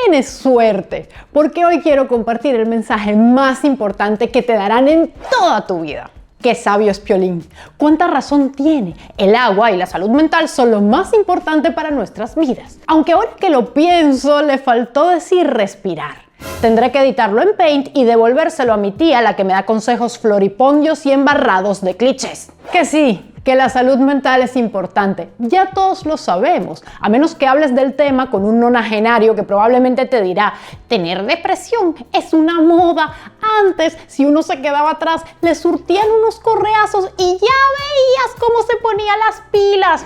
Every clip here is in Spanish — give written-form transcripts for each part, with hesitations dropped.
tienes suerte, porque hoy quiero compartir el mensaje más importante que te darán en toda tu vida. ¡Qué sabio es Piolín! ¿Cuánta razón tiene? El agua y la salud mental son lo más importante para nuestras vidas. Aunque ahora que lo pienso, le faltó decir respirar. Tendré que editarlo en Paint y devolvérselo a mi tía, la que me da consejos floripondios y embarrados de clichés. Que sí, que la salud mental es importante. Ya todos lo sabemos, a menos que hables del tema con un nonagenario que probablemente te dirá: tener depresión es una moda. Antes, si uno se quedaba atrás, le surtían unos correazos y ya veías cómo se ponía las pilas.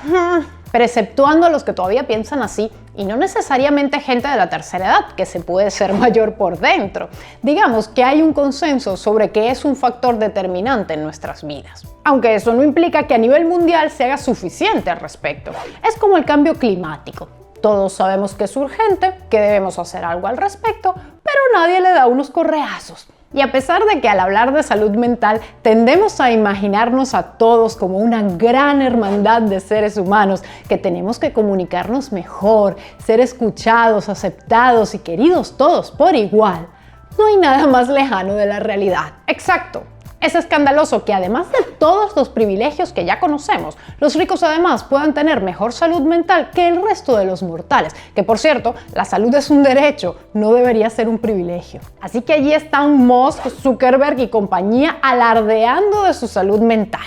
Pero exceptuando a los que todavía piensan así, y no necesariamente gente de la tercera edad, que se puede ser mayor por dentro. Digamos que hay un consenso sobre que es un factor determinante en nuestras vidas. Aunque eso no implica que a nivel mundial se haga suficiente al respecto. Es como el cambio climático. Todos sabemos que es urgente, que debemos hacer algo al respecto, pero nadie le da unos correazos. Y a pesar de que al hablar de salud mental tendemos a imaginarnos a todos como una gran hermandad de seres humanos que tenemos que comunicarnos mejor, ser escuchados, aceptados y queridos todos por igual, no hay nada más lejano de la realidad. Exacto. Es escandaloso que además de todos los privilegios que ya conocemos, los ricos además puedan tener mejor salud mental que el resto de los mortales, que por cierto, la salud es un derecho, no debería ser un privilegio. Así que allí están Musk, Zuckerberg y compañía alardeando de su salud mental.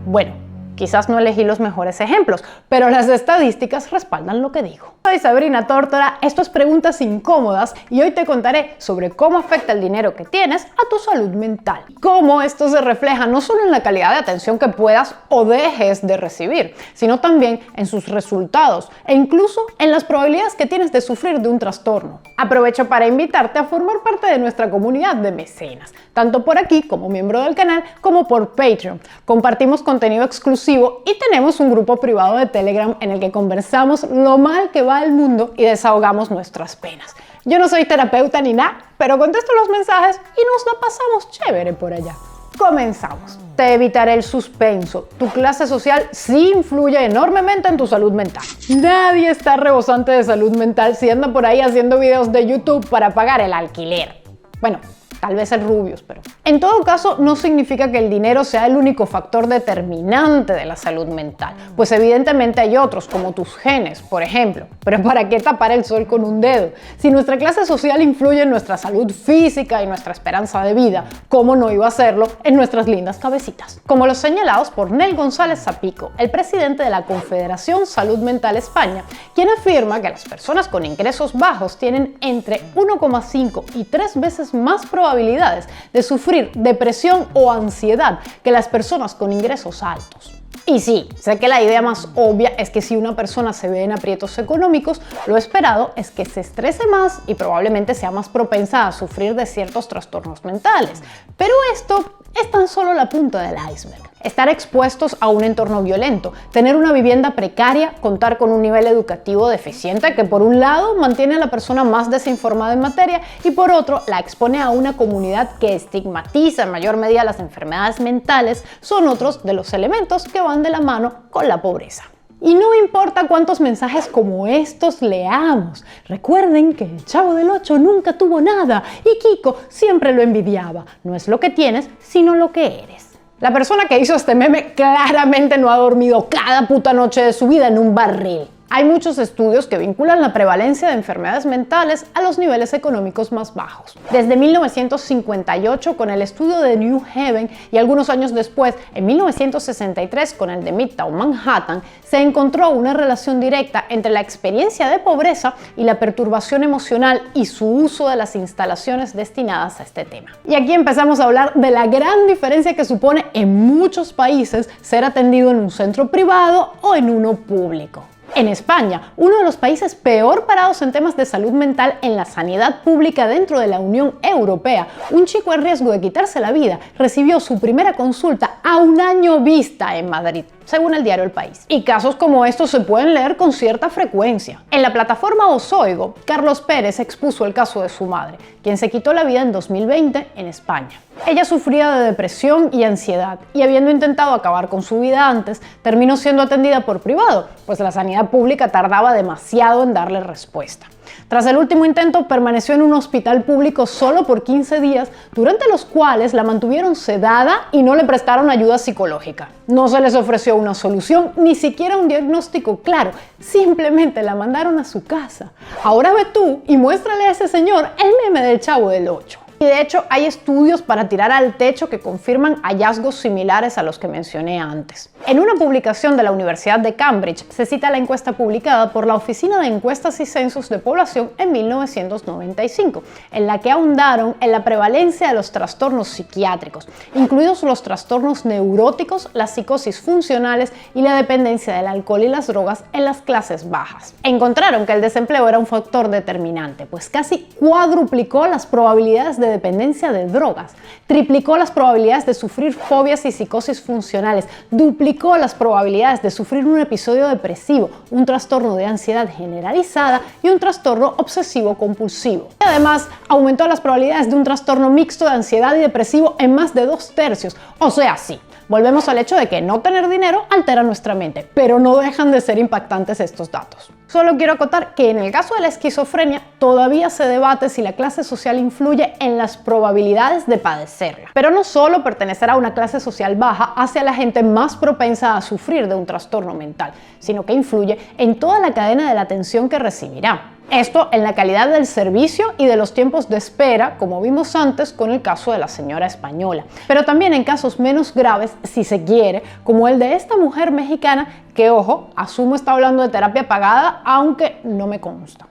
Bueno, quizás no elegí los mejores ejemplos, pero las estadísticas respaldan lo que digo. Soy Sabrina Tórtora, esto es Preguntas Incómodas y hoy te contaré sobre cómo afecta el dinero que tienes a tu salud mental. Cómo esto se refleja no solo en la calidad de atención que puedas o dejes de recibir, sino también en sus resultados e incluso en las probabilidades que tienes de sufrir de un trastorno. Aprovecho para invitarte a formar parte de nuestra comunidad de mecenas, tanto por aquí como miembro del canal como por Patreon. Compartimos contenido exclusivo y tenemos un grupo privado de Telegram en el que conversamos lo mal que va el mundo y desahogamos nuestras penas. Yo no soy terapeuta ni nada, pero contesto los mensajes y nos la pasamos chévere por allá. Comenzamos. Te evitaré el suspenso. Tu clase social sí influye enormemente en tu salud mental. Nadie está rebosante de salud mental si anda por ahí haciendo videos de YouTube para pagar el alquiler. Bueno, tal vez el Rubius, pero... En todo caso, no significa que el dinero sea el único factor determinante de la salud mental, pues evidentemente hay otros, como tus genes, por ejemplo. Pero ¿para qué tapar el sol con un dedo? Si nuestra clase social influye en nuestra salud física y nuestra esperanza de vida, ¿cómo no iba a hacerlo en nuestras lindas cabecitas? Como los señalados por Nel González Zapico, el presidente de la Confederación Salud Mental España, quien afirma que las personas con ingresos bajos tienen entre 1,5 y 3 veces más probabilidades de sufrir depresión o ansiedad que las personas con ingresos altos. Y sí, sé que la idea más obvia es que si una persona se ve en aprietos económicos, lo esperado es que se estrese más y probablemente sea más propensa a sufrir de ciertos trastornos mentales. Pero esto es tan solo la punta del iceberg. Estar expuestos a un entorno violento, tener una vivienda precaria, contar con un nivel educativo deficiente que por un lado mantiene a la persona más desinformada en materia y por otro la expone a una comunidad que estigmatiza en mayor medida las enfermedades mentales, son otros de los elementos que van de la mano con la pobreza. Y no importa cuántos mensajes como estos leamos. Recuerden que el Chavo del Ocho nunca tuvo nada y Kiko siempre lo envidiaba. No es lo que tienes, sino lo que eres. La persona que hizo este meme claramente no ha dormido cada puta noche de su vida en un barril. Hay muchos estudios que vinculan la prevalencia de enfermedades mentales a los niveles económicos más bajos. Desde 1958 con el estudio de New Haven y algunos años después, en 1963 con el de Midtown Manhattan, se encontró una relación directa entre la experiencia de pobreza y la perturbación emocional y su uso de las instalaciones destinadas a este tema. Y aquí empezamos a hablar de la gran diferencia que supone en muchos países ser atendido en un centro privado o en uno público. En España, uno de los países peor parados en temas de salud mental en la sanidad pública dentro de la Unión Europea, un chico a riesgo de quitarse la vida recibió su primera consulta a 1 año vista en Madrid, según el diario El País. Y casos como estos se pueden leer con cierta frecuencia. En la plataforma Osoigo, Carlos Pérez expuso el caso de su madre, quien se quitó la vida en 2020 en España. Ella sufría de depresión y ansiedad y habiendo intentado acabar con su vida antes, terminó siendo atendida por privado, pues la sanidad pública tardaba demasiado en darle respuesta. Tras el último intento, permaneció en un hospital público solo por 15 días, durante los cuales la mantuvieron sedada y no le prestaron ayuda psicológica. No se les ofreció una solución, ni siquiera un diagnóstico claro, simplemente la mandaron a su casa. Ahora ve tú y muéstrale a ese señor el meme del Chavo del Ocho. Y de hecho hay estudios para tirar al techo que confirman hallazgos similares a los que mencioné antes. En una publicación de la Universidad de Cambridge se cita la encuesta publicada por la Oficina de Encuestas y Censos de Población en 1995, en la que ahondaron en la prevalencia de los trastornos psiquiátricos, incluidos los trastornos neuróticos, las psicosis funcionales y la dependencia del alcohol y las drogas en las clases bajas. Encontraron que el desempleo era un factor determinante, pues casi cuadruplicó las probabilidades de dependencia de drogas, triplicó las probabilidades de sufrir fobias y psicosis funcionales, duplicó las probabilidades de sufrir un episodio depresivo, un trastorno de ansiedad generalizada y un trastorno obsesivo compulsivo. Y además, aumentó las probabilidades de un trastorno mixto de ansiedad y depresivo en más de 2/3. O sea, sí. Volvemos al hecho de que no tener dinero altera nuestra mente, pero no dejan de ser impactantes estos datos. Solo quiero acotar que en el caso de la esquizofrenia todavía se debate si la clase social influye en las probabilidades de padecerla. Pero no solo pertenecer a una clase social baja hace a la gente más propensa a sufrir de un trastorno mental, sino que influye en toda la cadena de la atención que recibirá. Esto en la calidad del servicio y de los tiempos de espera, como vimos antes con el caso de la señora española, pero también en casos menos graves, si se quiere, como el de esta mujer mexicana que, ojo, asumo está hablando de terapia pagada, aunque no me consta.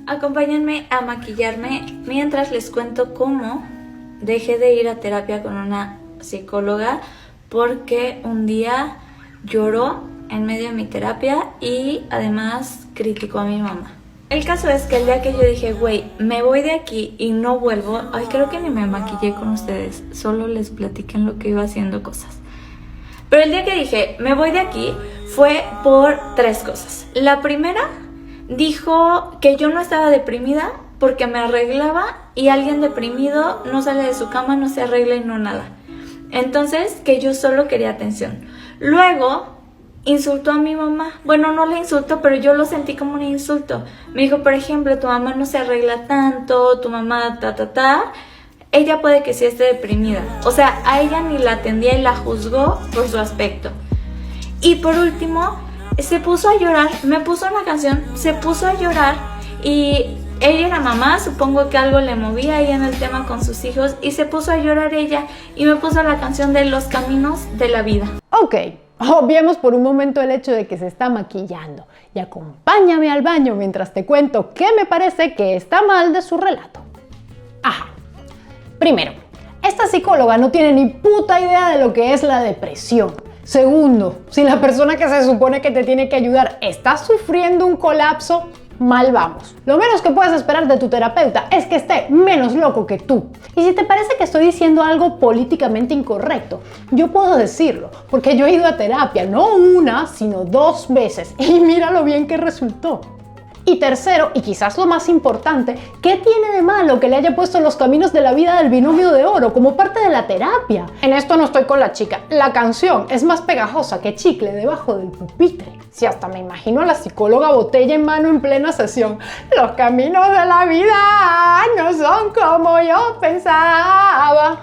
Acompáñenme a maquillarme mientras les cuento cómo dejé de ir a terapia con una psicóloga porque un día lloró en medio de mi terapia y además criticó a mi mamá. El caso es que el día que yo dije, güey, me voy de aquí y no vuelvo, ay, creo que ni me maquillé con ustedes, solo les platiqué en lo que iba haciendo cosas. Pero el día que dije, me voy de aquí, fue por 3 cosas. La primera, dijo que yo no estaba deprimida porque me arreglaba y alguien deprimido no sale de su cama, no se arregla y no nada. Entonces, que yo solo quería atención. Luego insultó a mi mamá. Bueno, no la insultó, pero yo lo sentí como un insulto. Me dijo, por ejemplo, tu mamá no se arregla tanto, tu mamá ella puede que sí esté deprimida. O sea, a ella ni la atendía y la juzgó por su aspecto. Y por último, se puso a llorar, me puso una canción, se puso a llorar y ella era mamá, supongo que algo le movía ahí en el tema con sus hijos y se puso a llorar ella y me puso la canción de Los Caminos de la Vida. Ok. Obviemos por un momento el hecho de que se está maquillando y acompáñame al baño mientras te cuento qué me parece que está mal de su relato. Ajá. Primero, esta psicóloga no tiene ni puta idea de lo que es la depresión. Segundo, si la persona que se supone que te tiene que ayudar está sufriendo un colapso, mal vamos. Lo menos que puedes esperar de tu terapeuta es que esté menos loco que tú. Y si te parece que estoy diciendo algo políticamente incorrecto, yo puedo decirlo, porque yo he ido a terapia no una, sino 2 veces y mira lo bien que resultó. Y tercero, y quizás lo más importante, ¿qué tiene de malo que le haya puesto Los Caminos de la Vida del Binomio de Oro como parte de la terapia? En esto no estoy con la chica. La canción es más pegajosa que chicle debajo del pupitre. Si hasta me imagino a la psicóloga botella en mano en plena sesión. Los caminos de la vida no son como yo pensaba.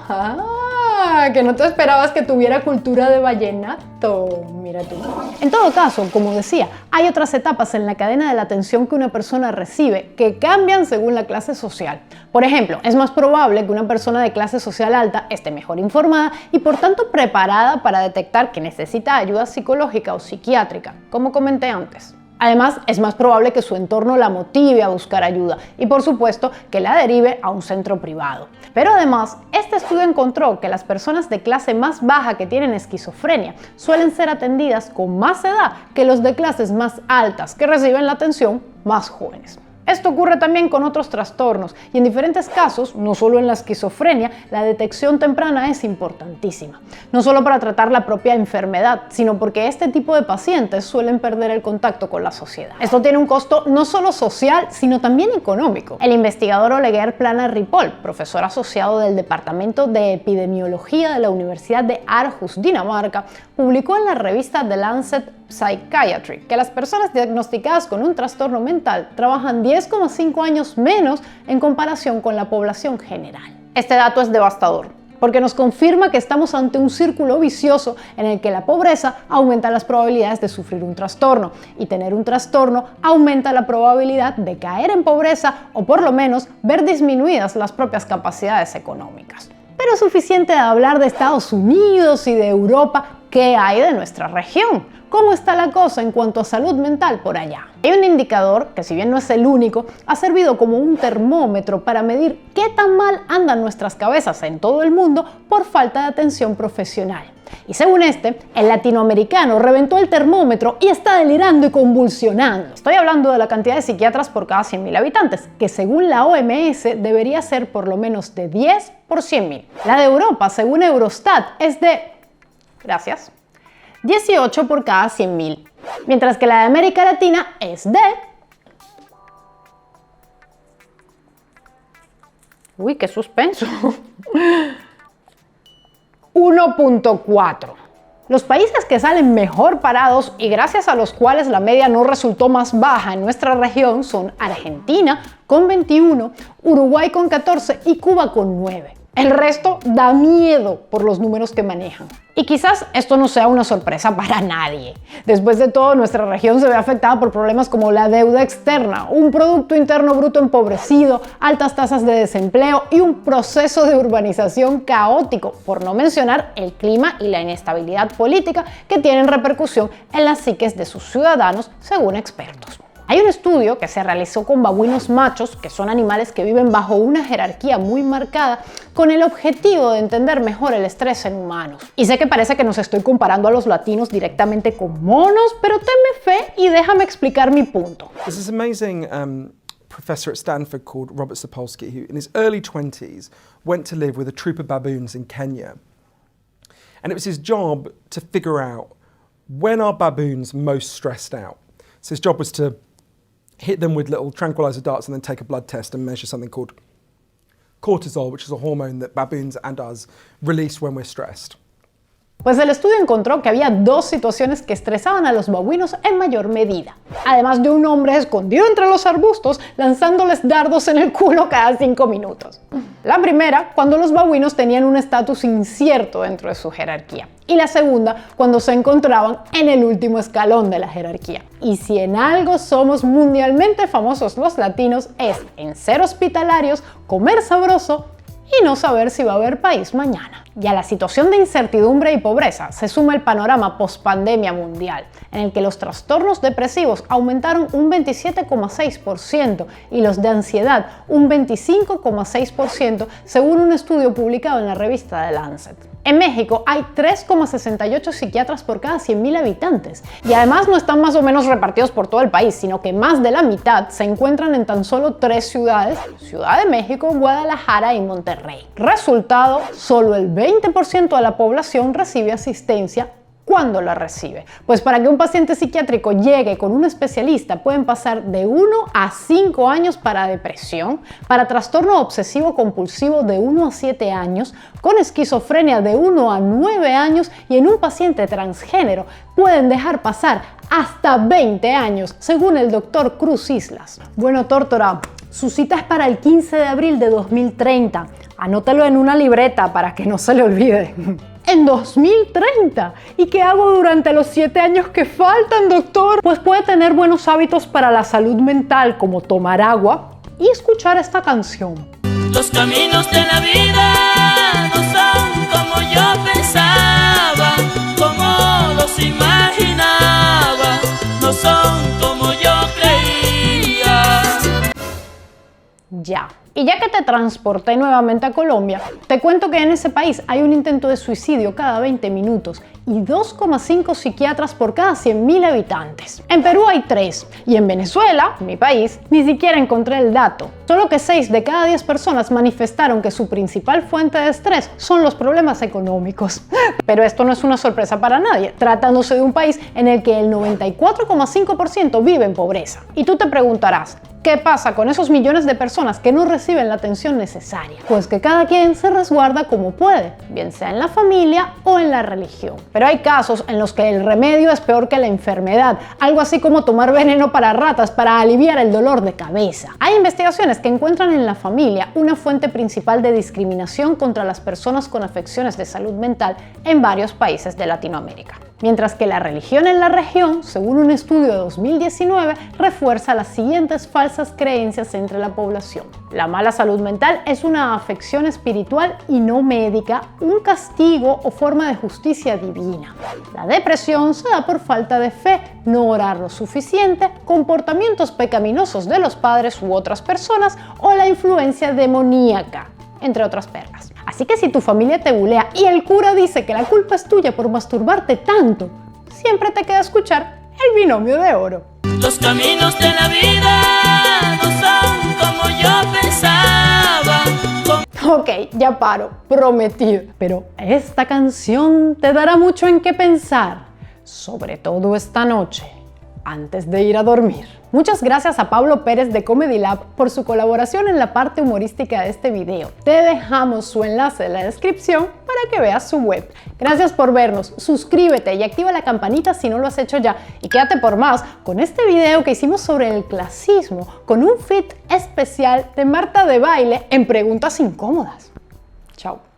Que no te esperabas que tuviera cultura de vallenato. Mira tú. En todo caso, como decía, hay otras etapas en la cadena de la atención que una persona recibe que cambian según la clase social. Por ejemplo, es más probable que una persona de clase social alta esté mejor informada y por tanto preparada para detectar que necesita ayuda psicológica o psiquiátrica, como comenté antes. Además, es más probable que su entorno la motive a buscar ayuda y, por supuesto, que la derive a un centro privado. Pero además, este estudio encontró que las personas de clase más baja que tienen esquizofrenia suelen ser atendidas con más edad que los de clases más altas que reciben la atención más jóvenes. Esto ocurre también con otros trastornos y en diferentes casos, no solo en la esquizofrenia, la detección temprana es importantísima. No solo para tratar la propia enfermedad, sino porque este tipo de pacientes suelen perder el contacto con la sociedad. Esto tiene un costo no solo social, sino también económico. El investigador Oleguer Plana Ripoll, profesor asociado del Departamento de Epidemiología de la Universidad de Aarhus, Dinamarca, publicó en la revista The Lancet Psychiatry, que las personas diagnosticadas con un trastorno mental trabajan 10,5 años menos en comparación con la población general. Este dato es devastador, porque nos confirma que estamos ante un círculo vicioso en el que la pobreza aumenta las probabilidades de sufrir un trastorno, y tener un trastorno aumenta la probabilidad de caer en pobreza o por lo menos ver disminuidas las propias capacidades económicas. Pero es suficiente de hablar de Estados Unidos y de Europa. ¿Qué hay de nuestra región? ¿Cómo está la cosa en cuanto a salud mental por allá? Hay un indicador que, si bien no es el único, ha servido como un termómetro para medir qué tan mal andan nuestras cabezas en todo el mundo por falta de atención profesional. Y según este, el latinoamericano reventó el termómetro y está delirando y convulsionando. Estoy hablando de la cantidad de psiquiatras por cada 100.000 habitantes, que según la OMS debería ser por lo menos de 10 por 100.000. La de Europa, según Eurostat, es de... gracias. 18 por cada 100.000, mientras que la de América Latina es de... Uy, qué suspenso. 1.4. Los países que salen mejor parados y gracias a los cuales la media no resultó más baja en nuestra región son Argentina con 21, Uruguay con 14 y Cuba con 9. El resto da miedo por los números que manejan. Y quizás esto no sea una sorpresa para nadie. Después de todo, nuestra región se ve afectada por problemas como la deuda externa, un Producto Interno Bruto empobrecido, altas tasas de desempleo y un proceso de urbanización caótico, por no mencionar el clima y la inestabilidad política que tienen repercusión en las psiques de sus ciudadanos, según expertos. Hay un estudio que se realizó con babuinos machos, que son animales que viven bajo una jerarquía muy marcada, con el objetivo de entender mejor el estrés en humanos. Y sé que parece que nos estoy comparando a los latinos directamente con monos, pero tenme fe y déjame explicar mi punto. There's this amazing professor at Stanford called Robert Sapolsky, who in his early 20s went to live with a troop of baboons in Kenya. And it was his job to figure out when are baboons most stressed out. So his job was to hit them with little tranquilizer darts and then take a blood test and measure something called cortisol, which is a hormone that baboons and us release when we're stressed. Pues el estudio encontró que había dos situaciones que estresaban a los babuinos en mayor medida, además de un hombre escondido entre los arbustos lanzándoles dardos en el culo cada 5 minutos. La primera, cuando los babuinos tenían un estatus incierto dentro de su jerarquía, y la segunda, cuando se encontraban en el último escalón de la jerarquía. Y si en algo somos mundialmente famosos los latinos es en ser hospitalarios, comer sabroso y no saber si va a haber país mañana. Y a la situación de incertidumbre y pobreza se suma el panorama post-pandemia mundial, en el que los trastornos depresivos aumentaron un 27,6% y los de ansiedad un 25,6%, según un estudio publicado en la revista The Lancet. En México hay 3,68 psiquiatras por cada 100.000 habitantes, y además no están más o menos repartidos por todo el país, sino que más de la mitad se encuentran en tan solo 3 ciudades: Ciudad de México, Guadalajara y Monterrey. Resultado, solo el 20% de la población recibe asistencia. ¿Cuándo la recibe? Pues para que un paciente psiquiátrico llegue con un especialista pueden pasar de 1 a 5 años para depresión, para trastorno obsesivo compulsivo de 1 a 7 años, con esquizofrenia de 1 a 9 años y en un paciente transgénero pueden dejar pasar hasta 20 años, según el doctor Cruz Islas. Bueno, Tórtora, su cita es para el 15 de abril de 2030. Anótelo en una libreta para que no se le olvide. En 2030. ¿Y qué hago durante los 7 años que faltan, doctor? Pues puede tener buenos hábitos para la salud mental, como tomar agua y escuchar esta canción. Los caminos de la vida no son como yo pensaba, como los imaginaba, no son como yo creía. Ya. Y ya que te transporté nuevamente a Colombia, te cuento que en ese país hay un intento de suicidio cada 20 minutos y 2,5 psiquiatras por cada 100.000 habitantes. En Perú hay 3 y en Venezuela, mi país, ni siquiera encontré el dato. Solo que 6 de cada 10 personas manifestaron que su principal fuente de estrés son los problemas económicos. Pero esto no es una sorpresa para nadie, tratándose de un país en el que el 94,5% vive en pobreza. Y tú te preguntarás, ¿Qué pasa con esos millones de personas que no reciben la atención necesaria? Pues que cada quien se resguarda como puede, bien sea en la familia o en la religión. Pero hay casos en los que el remedio es peor que la enfermedad, algo así como tomar veneno para ratas para aliviar el dolor de cabeza. Hay investigaciones que encuentran en la familia una fuente principal de discriminación contra las personas con afecciones de salud mental en varios países de Latinoamérica. Mientras que la religión en la región, según un estudio de 2019, refuerza las siguientes falsas creencias entre la población. La mala salud mental es una afección espiritual y no médica, un castigo o forma de justicia divina. La depresión se da por falta de fe, no orar lo suficiente, comportamientos pecaminosos de los padres u otras personas o la influencia demoníaca, entre otras perlas. Así que si tu familia te bulea y el cura dice que la culpa es tuya por masturbarte tanto, siempre te queda escuchar el binomio de oro. Los caminos de la vida no son como yo pensaba. Ok, ya paro, prometido. Pero esta canción te dará mucho en qué pensar, sobre todo esta noche, antes de ir a dormir. Muchas gracias a Pablo Pérez de Comedy Lab por su colaboración en la parte humorística de este video. Te dejamos su enlace en la descripción para que veas su web. Gracias por vernos, suscríbete y activa la campanita si no lo has hecho ya. Y quédate por más con este video que hicimos sobre el clasismo con un feat especial de Marta de Baile en Preguntas Incómodas. Chao.